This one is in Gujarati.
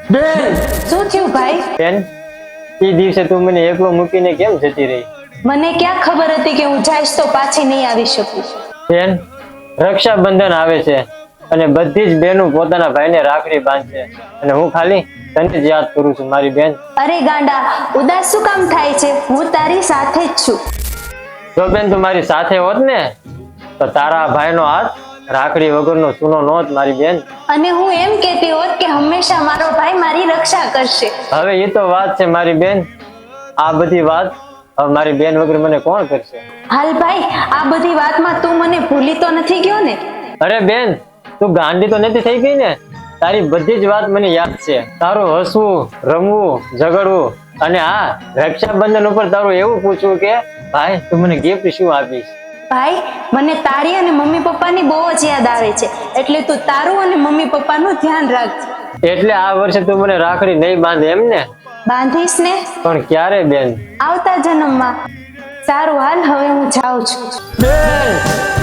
બેન શું થયું ભાઈ? બેન એ દિવસે તું મને એકલો મૂકીને કેમ જતી રહી? મને ક્યાં ખબર હતી કે હું જઈશ તો પાછી નહીં આવી શકું. બેન રક્ષાબંધન આવે છે અને બધી જ બહેનો પોતાના ભાઈને રાખડી બાંધશે અને હું ખાલી તને જ યાદ કરું છું મારી બેન. અરે ગાંડા, ઉદાસ શું કામ થાય છે? હું તારી સાથે જ છું. જો બેન તું મારી સાથે હોત ને તો તારા ભાઈનો હાથ રાખડી વગરનો સૂનો નહોત મારી બેન. અને હું એમ કહેતી હોત કે હંમેશા મારો ભાઈ મારી રક્ષા કરશે. હવે એ તો વાત છે મારી બેન. આ બધી વાત હવે મારી બેન વગર મને કોણ કરશે? હાલ ભાઈ, આ બધી વાતમાં તું મને ભૂલી તો નથી ગયો ને? અરે બેન તું ગાંડી તો નથી થઈ ગઈ ને? તારી બધી જ વાત મને યાદ છે. તારું હસવું, રમવું, ઝઘડવું અને હા રક્ષાબંધન ઉપર તારું એવું પૂછવું કે ભાઈ તું મને ગિફ્ટ શું આપીશ? ભાઈ, મને તારી અને મમ્મી પપ્પાની બહુ જ યાદ આવે છે, એટલે તું તારું અને મમ્મી પપ્પાનું ધ્યાન રાખજે. એટલે આ વર્ષે તું મને રાખડી નહીં બાંધે એમ ને? બાંધીશ ને? પણ ક્યારે બેન? આવતા જન્મમાં. સારું હાલ, હવે હું જાઉં છું. બેન